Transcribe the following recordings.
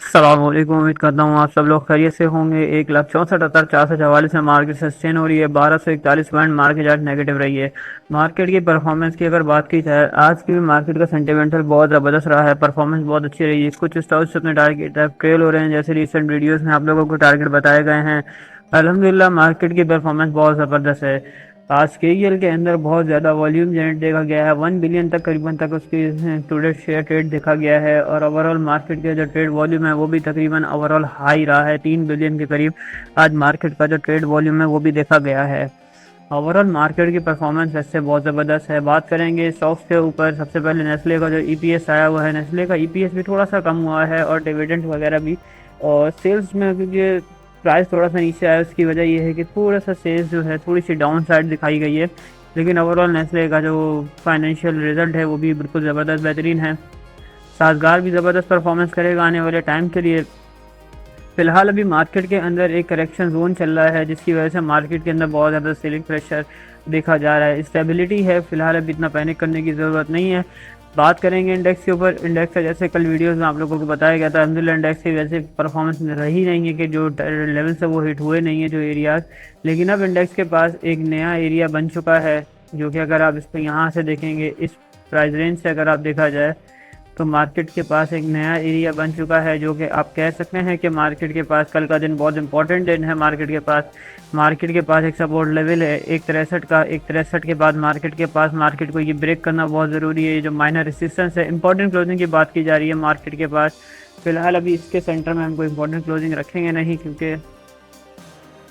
सलामकुम। उम्मीद करता हूँ आप सब लोग खैरियत से होंगे। 1,64,444 में मार्केट सस्टेन हो रही है। 1241 पॉइंट मार्केट आज नेगेटिव रही है। मार्केट की परफॉर्मेंस की अगर बात की जाए, आज की भी मार्केट का सेंटिमेंटल बहुत ज़बरदस्त रहा है। परफॉर्मेंस बहुत अच्छी रही है। कुछ स्टॉक्स अपने टारगेट ट्रेल हो रहे हैं, जैसे रिसेंट वीडियोज़ में आप लोगों को टारगेट बताए गए हैं। अल्हम्दुलिल्लाह मार्केट की परफॉर्मेंस बहुत ज़बरदस्त है। आज केईएल के अंदर बहुत ज़्यादा वॉल्यूम जनरेट देखा गया है। 1 बिलियन तक करीबन तक उसकी टुडे शेयर ट्रेड देखा गया है। और ओवरऑल मार्केट का जो ट्रेड वॉल्यूम है वो भी तकरीबन ओवरऑल हाई रहा है। 3 बिलियन के करीब आज मार्केट का जो ट्रेड वॉल्यूम है वो भी देखा गया है। ओवरऑल मार्केट की परफॉर्मेंस ऐसे बहुत ज़बरदस्त है। बात करेंगे स्टॉक्स के ऊपर, सबसे पहले नेस्ले का जो ईपीएस आया हुआ है, नेस्ले का ईपीएस भी थोड़ा सा कम हुआ है और डिविडेंड वगैरह भी। और सेल्स में क्योंकि प्राइस थोड़ा सा नीचे आया, उसकी वजह ये है कि थोड़ा सा सेल्स जो है थोड़ी सी डाउन साइड दिखाई गई है। लेकिन ओवरऑल नेस्ले का जो फाइनेंशियल रिजल्ट है वो भी बिल्कुल ज़बरदस्त बेहतरीन है। साजगार भी ज़बरदस्त परफॉर्मेंस करेगा आने वाले टाइम के लिए। फिलहाल अभी मार्केट के अंदर एक करेक्शन जोन चल रहा है, जिसकी वजह से मार्केट के अंदर बहुत ज़्यादा सेलिंग प्रेशर देखा जा रहा है। स्टेबिलिटी है फिलहाल, अभी इतना पैनिक करने की ज़रूरत नहीं है। बात करेंगे इंडेक्स के ऊपर। इंडेक्स का जैसे कल वीडियोस में आप लोगों को बताया गया था, अल्हम्दुलिल्लाह इंडेक्स की वैसे परफॉर्मेंस रही नहीं है कि जो लेवल से वो हिट हुए नहीं है जो एरियाज। लेकिन अब इंडेक्स के पास एक नया एरिया बन चुका है, जो कि अगर आप इस पर यहाँ से देखेंगे, इस प्राइस रेंज से अगर आप देखा जाए, तो मार्केट के पास एक नया एरिया बन चुका है, जो कि आप कह सकते हैं कि मार्केट के पास कल का दिन बहुत इंपॉर्टेंट दिन है। मार्केट के पास एक सपोर्ट लेवल है 163 का। 163 के बाद मार्केट को ये ब्रेक करना बहुत ज़रूरी है। ये जो माइनर रेसिस्टेंस है, इंपॉर्टेंट क्लोजिंग की बात की जा रही है मार्केट के पास। फिलहाल अभी इसके सेंटर में हम कोई इंपॉर्टेंट क्लोजिंग रखेंगे नहीं, क्योंकि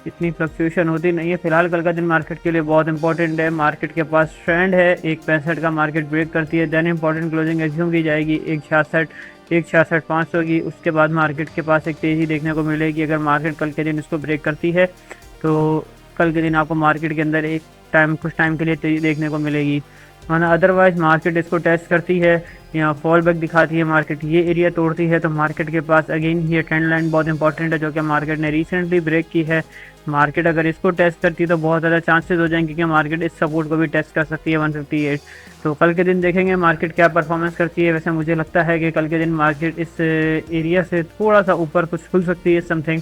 इतनी फ्लक्चुएशन होती नहीं है। फिलहाल कल का दिन मार्केट के लिए बहुत इंपॉर्टेंट है। मार्केट के पास ट्रेंड है, 165 का मार्केट ब्रेक करती है, देन इंपॉर्टेंट क्लोजिंग एज्यूम की जाएगी 166 की। उसके बाद मार्केट के पास एक तेज़ी देखने को मिलेगी। अगर मार्केट कल के दिन इसको ब्रेक करती है तो कल के दिन आपको मार्केट के अंदर कुछ टाइम के लिए तेज़ी देखने को मिलेगी। वरना अदरवाइज मार्केट इसको टेस्ट करती है या फॉल बैक दिखाती है, मार्केट ये एरिया तोड़ती है, तो मार्केट के पास अगेन ये ट्रेंड लाइन बहुत इंपॉर्टेंट है, जो कि मार्केट ने रिसेंटली ब्रेक की है। मार्केट अगर इसको टेस्ट करती है तो बहुत ज़्यादा चांसेस हो जाएंगे कि मार्केट इस सपोर्ट को भी टेस्ट कर सकती है 158। तो कल के दिन देखेंगे मार्केट क्या परफॉर्मेंस करती है। वैसे मुझे लगता है कि कल के दिन मार्केट इस एरिया से थोड़ा सा ऊपर कुछ खुल सकती है समथिंग,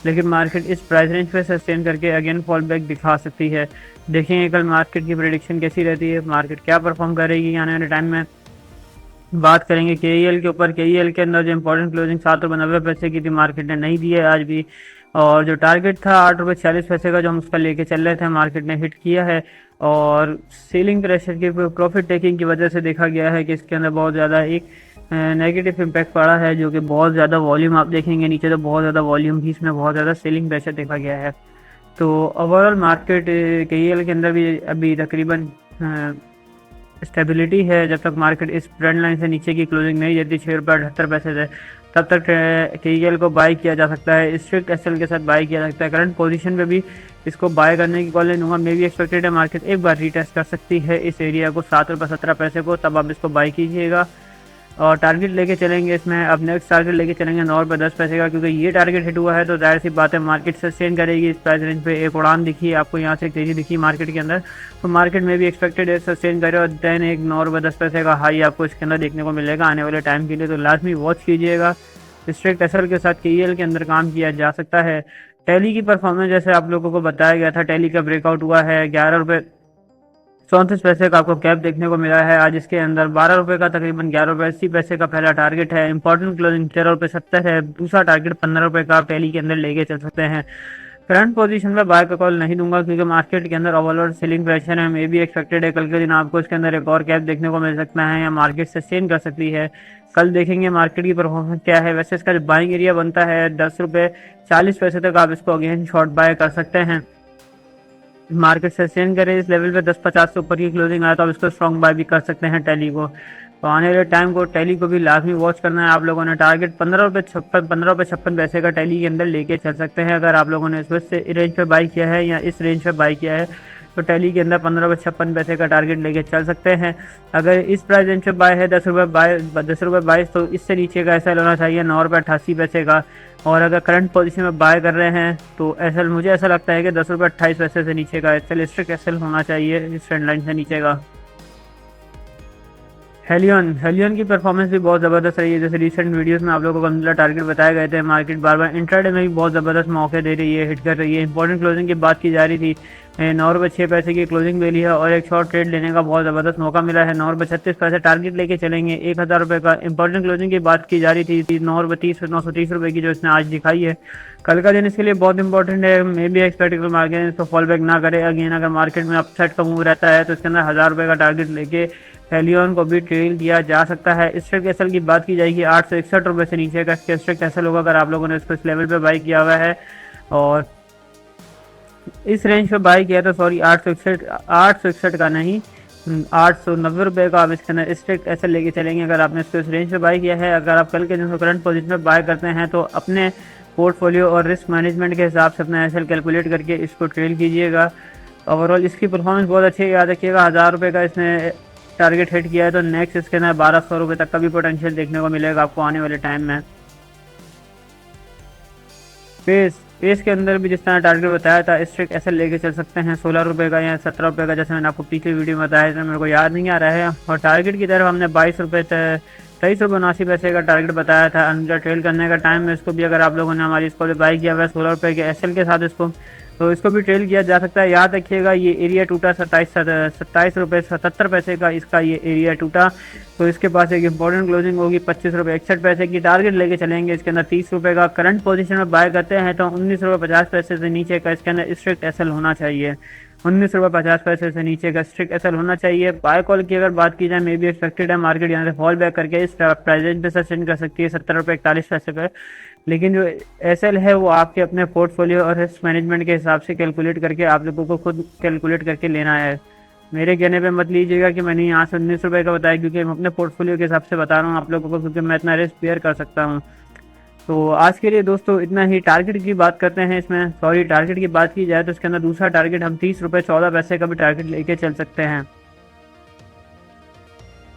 लेकिन मार्केट इस प्राइस रेंज पे सस्टेन करके अगेन फॉल बैक दिखा सकती है। देखेंगे कल मार्केट की प्रेडिक्शन कैसी रहती है, मार्केट क्या परफॉर्म करेगी आने वाले टाइम में। बात करेंगे केईएल के ऊपर। केईएल के अंदर जो इंपॉर्टेंट क्लोजिंग 7 रुपये 90 पैसे की थी, मार्केट ने नहीं दी है आज भी। और जो टारगेट था 8 रुपये 40 पैसे का, जो हम उसका लेके चल रहे थे, मार्केट ने हिट किया है। और सेलिंग प्रेशर की प्रॉफिट टेकिंग की वजह से देखा गया है कि इसके अंदर बहुत ज़्यादा एक नेगेटिव इम्पैक्ट पड़ा है, जो कि बहुत ज़्यादा वॉल्यूम आप देखेंगे नीचे, तो बहुत ज़्यादा वॉल्यूम भी इसमें बहुत ज़्यादा सेलिंग प्रेशर देखा गया है। तो ओवरऑल मार्केट केईएल के अंदर भी अभी तकरीबन स्टेबिलिटी है। जब तक मार्केट इस ट्रेंड लाइन से नीचे की क्लोजिंग नहीं देती 6 रुपये 78 पैसे से, तब तक केईएल को बाय किया जा सकता है, स्ट्रिक्ट एसएल के साथ बाय किया सकता है। करंट पोजीशन पे भी इसको बाय करने की कॉल नहीं दूंगा। मे भी एक्सपेक्टेड है मार्केट एक बार रीटेस्ट कर सकती है इस एरिया को 7 रुपये 17 पैसे को, तब आप इसको बाय कीजिएगा। और टारगेट लेके चलेंगे इसमें, अब नेक्स्ट टारगेट लेके चलेंगे 9 रुपये 10 पैसे का, क्योंकि ये टारगेट हिट हुआ है तो जाहिर सी बात है मार्केट सस्टेन करेगी इस प्राइस रेंज पे। एक उड़ान दिखी आपको यहाँ से, एक तेजी दिखी मार्केट के अंदर, तो मार्केट में भी एक्सपेक्टेड है सस्टेन करे। और देन एक 9 रुपये 10 पैसे का हाई आपको इसके अंदर देखने को मिलेगा आने वाले टाइम के लिए, तो लाजमी वॉच कीजिएगा। स्ट्रिक्ट एसएल के साथ केईएल के अंदर काम किया जा सकता है। टैली की परफॉर्मेंस जैसे आप लोगों को बताया गया था, टैली का ब्रेकआउट हुआ है। 11 रुपये 34 पैसे का आपको कैप देखने को मिला है। आज इसके अंदर 12 रुपये का तकरीबन 11 रुपये 80 पैसे का पहला टारगेट है। इंपॉर्टेंट क्लोजिंग 13 रुपये 70 है। दूसरा टारगेट 15 रुपये का आप टैली के अंदर लेके चल सकते हैं। करंट पोजीशन में बाय का कॉल नहीं दूंगा, क्योंकि मार्केट के अंदर ओवरऑल सेलिंग प्रेशर है। मे भी एक्सपेक्टेड है कल के दिन आपको इसके अंदर एक और कैप देखने को मिल सकता है, या मार्केट सस्टेन कर सकती है। कल देखेंगे मार्केट की परफॉर्मेंस क्या है। वैसे इसका जो बाइंग एरिया बनता है 10 रुपये 40 पैसे तक आप इसको अगेन शॉर्ट बाय कर सकते हैं। मार्केट सस्टेन करे इस लेवल पे 10.50 से ऊपर की क्लोजिंग आया तो आप इसको स्ट्रॉन्ग बाय भी कर सकते हैं टैली को। तो आने वाले टाइम को टैली को भी लाजमी वॉच करना है आप लोगों ने। टारगेट 15 रुपये 56 पैसे का टैली के अंदर लेके चल सकते हैं। अगर आप लोगों ने इस वक्त से रेंज पे बाई किया है या इस रेंज पे बाई किया है, तो टैली के अंदर 15 रुपये 56 पैसे का टारगेट लेके चल सकते हैं। अगर इस प्राइस रेंज पे बाय है 10 रुपये 22, तो इससे नीचे का एसएल होना चाहिए 9 रुपये 88 पैसे का। और अगर करंट पोजीशन में बाय कर रहे हैं तो एसएल मुझे ऐसा लगता है कि 10 रुपये 28 पैसे से नीचे का एसएल, स्ट्रिक्ट एसएल होना चाहिए इस ट्रेंड लाइन से नीचे का। हेलियन की परफॉर्मेंस भी बहुत ज़बरदस्त रही है। जैसे रिसेंट वीडियोस में आप लोगों को अलहमदिल्ला टारगेट बताए गए थे, मार्केट बार बार इंट्राडे में भी बहुत ज़बरदस्त मौके दे रही है, हिट कर रही है। इंपॉर्टेंट क्लोजिंग की बात की जा रही थी, 9 रुपये 6 पैसे की क्लोजिंग मिली है और एक शॉर्ट ट्रेड लेने का बहुत ज़बरदस्त मौका मिला है। 9 रुपये 36 पैसे टारगेट लेके चलेंगे, 1,000 रुपये का। इंपॉर्टेंट क्लोजिंग की बात की जा रही थी 9 रुपये 30 930 रुपये की, जो इसने आज दिखाई है। कल का दिन इसके लिए बहुत इंपॉर्टेंट है। मे बी एक्सपेक्ट मार्केट इसको फॉल बैक ना करे। अगेन अगर मार्केट में अपसाइड का मूव रहता है तो इसके अंदर 1,000 रुपये का टारगेट लेके हेलियन को भी ट्रेल किया जा सकता है। स्ट्रिक्ट एसएल की बात की जाएगी, 861 रुपये से नीचे का इसका स्ट्रिक्ट एसएल होगा अगर आप लोगों ने इसको इस लेवल पे बाई किया हुआ है। और इस रेंज पे बाई किया, तो सॉरी 861 का नहीं, 890 रुपये का आप इसके अंदर स्ट्रिक्ट एसएल लेके चलेंगे अगर आपने इसको इस रेंज पे बाई किया है। अगर आप कल के दिन करंट पोजीशन में बाय करते हैं तो अपने पोर्टफोलियो और रिस्क मैनेजमेंट के हिसाब से अपना एसएल कैलकुलेट करके इसको ट्रेल कीजिएगा। ओवरऑल इसकी परफॉर्मेंस बहुत अच्छी है, याद रखिएगा। 1,000 रुपये का इसने टारगेट हिट किया है, तो नेक्स्ट इसके अंदर 1,200 रुपये तक का भी पोटेंशियल देखने को मिलेगा आपको आने वाले टाइम में। पेस के अंदर भी जिस तरह टारगेट बताया था, स्ट्रिक्ट एसएल लेके चल सकते हैं 16 रुपये का या 17 रुपये का, जैसे मैंने आपको पिछली वीडियो में बताया था, मेरे को याद नहीं आ रहा है। और टारगेट की तरफ हमने 23 रुपये 79 पैसे का टारगेट बताया था अंदर ट्रेल करने का टाइम में। इसको भी अगर आप लोगों ने हमारी इसको बाई किया हुआ है 16 रुपये के एसएल के साथ इसको, तो इसको भी ट्रेल किया जा सकता है। याद रखिएगा ये एरिया टूटा 27 रुपये 77 पैसे का, इसका ये एरिया टूटा। तो इसके पास एक इंपॉर्टेंट क्लोजिंग होगी 25 रुपये 61 पैसे की। टारगेट लेके चलेंगे इसके अंदर 30 रुपये का। करंट पोजीशन में बाय करते हैं तो 19 रुपये 50 पैसे से नीचे का इसके अंदर स्ट्रिक्ट एसएल होना चाहिए। 19 रुपये 50 पैसे से नीचे का स्ट्रिक्ट एसएल होना चाहिए। बाय कॉल की अगर बात की जाए, मे बी एक्सपेक्टेड है मार्केट यहाँ से फॉल बैक करके इस प्राइस पे सस्टेन कर सकती है 70 रुपये 41 पैसे पे। लेकिन जो एसएल है वो आपके अपने पोर्टफोलियो और रिस्क मैनेजमेंट के हिसाब से कैलकुलेट करके आप लोगों को खुद कैलकुलेट करके लेना है। मेरे कहने पे मत लीजिएगा कि मैंने यहाँ से 19 रुपये का बताया, क्योंकि मैं अपने पोर्टफोलियो के हिसाब से बता रहा हूँ आप लोगों को, क्योंकि मैं इतना रिस्क बेयर कर सकता हूँ। तो आज के लिए दोस्तों इतना ही। टारगेट की बात करते हैं इसमें, सॉरी टारगेट की बात की जाए तो इसके अंदर दूसरा टारगेट हम 30 रुपये 14 पैसे का भी टारगेट लेके चल सकते हैं।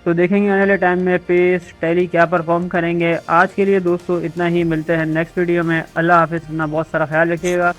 तो देखेंगे आने वाले टाइम में पेस टैली क्या परफॉर्म करेंगे। आज के लिए दोस्तों इतना ही, मिलते हैं नेक्स्ट वीडियो में। अल्लाह हाफिज़, अपना बहुत सारा ख्याल रखिएगा।